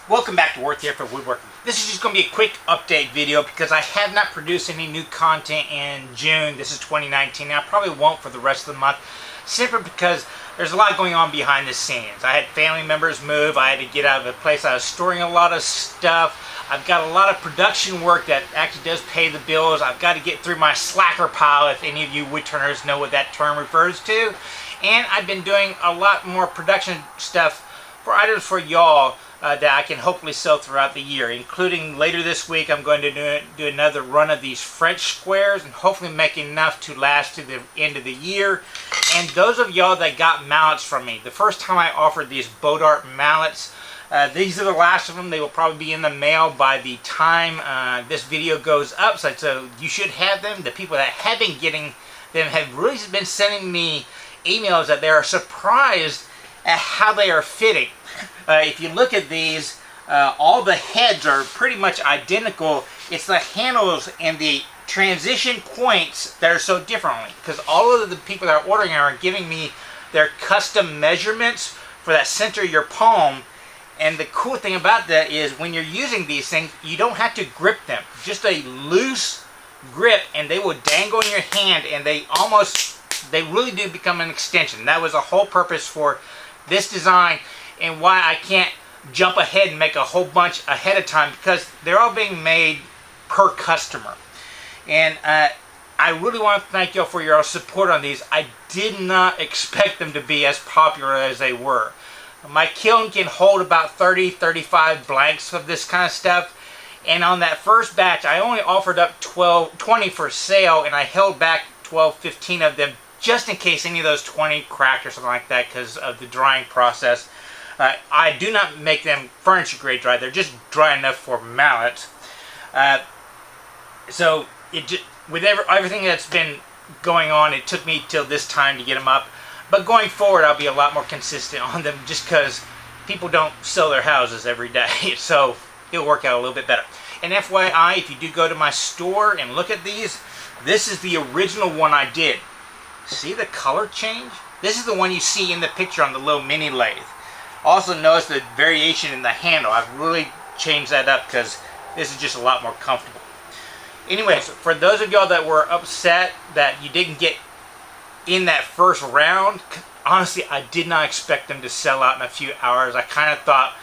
Welcome back to Worth the Effort Woodworking. This is just going to be a quick update video because I have not produced any new content in June. This is 2019. I probably won't for the rest of the month, simply because there's a lot going on behind the scenes. I had family members move. I had to get out of a place. I was storing a lot of stuff. I've got a lot of production work that actually does pay the bills. I've got to get through my slacker pile, if any of you woodturners know what that term refers to. And I've been doing a lot more production stuff for items for y'all that I can hopefully sell throughout the year, including later this week I'm going to do another run of these French squares and hopefully make enough to last to the end of the year. And those of y'all that got mallets from me, the first time I offered these Bodart mallets, these are the last of them. They will probably be in the mail by the time this video goes up, so you should have them. The people that have been getting them have really been sending me emails that they are surprised at how they are fitting. If you look at these, all the heads are pretty much identical. It's the handles and the transition points that are so differently, because all of the people that are ordering are giving me their custom measurements for that center of your palm. And the cool thing about that is when you're using these things, you don't have to grip them. Just a loose grip and they will dangle in your hand, and they really do become an extension. That was the whole purpose for this design, and why I can't jump ahead and make a whole bunch ahead of time, because they're all being made per customer. And I really want to thank y'all for your support on these. I did not expect them to be as popular as they were. My kiln can hold about 30-35 blanks of this kind of stuff, and on that first batch I only offered up 20 for sale, and I held back 15 of them just in case any of those 20 cracked or something like that because of the drying process. I do not make them furniture grade dry. They're just dry enough for mallets. So with everything that's been going on, it took me till this time to get them up. But going forward, I'll be a lot more consistent on them, just because people don't sell their houses every day. So it'll work out a little bit better. And FYI, if you do go to my store and look at these, this is the original one I did. See the color change? This is the one you see in the picture on the little mini lathe. Also notice the variation in the handle. I've really changed that up because this is just a lot more comfortable. Anyways, for those of y'all that were upset that you didn't get in that first round, honestly, I did not expect them to sell out in a few hours. I kind of thought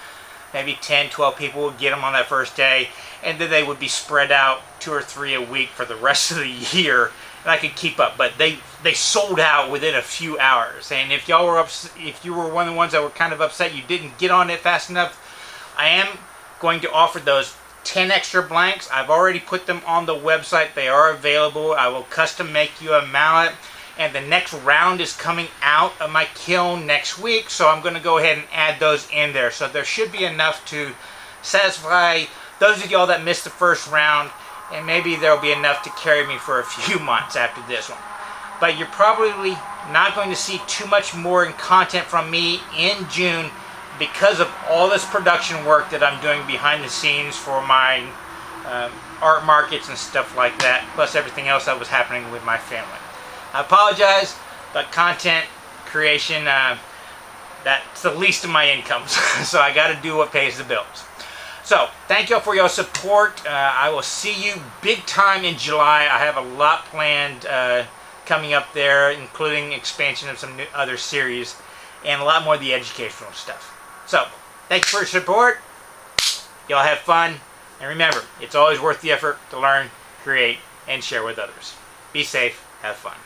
maybe 10-12 people would get them on that first day, and then they would be spread out 2 or 3 a week for the rest of the year, and I could keep up. But they sold out within a few hours. And if y'all were if you were one of the ones that were kind of upset you didn't get on it fast enough, I am going to offer those 10 extra blanks. I've already put them on the website. They are available. I will custom make you a mallet, and the next round is coming out of my kiln next week, so I'm going to go ahead and add those in there. So there should be enough to satisfy those of y'all that missed the first round, and maybe there'll be enough to carry me for a few months after this one. But you're probably not going to see too much more in content from me in June because of all this production work that I'm doing behind the scenes for my art markets and stuff like that, plus everything else that was happening with my family. I apologize, but content creation, that's the least of my incomes. So I got to do what pays the bills. So thank y'all for your support. I will see you big time in July. I have a lot planned coming up there, including expansion of some other series and a lot more of the educational stuff. So thanks for your support. Y'all have fun. And remember, it's always worth the effort to learn, create, and share with others. Be safe. Have fun.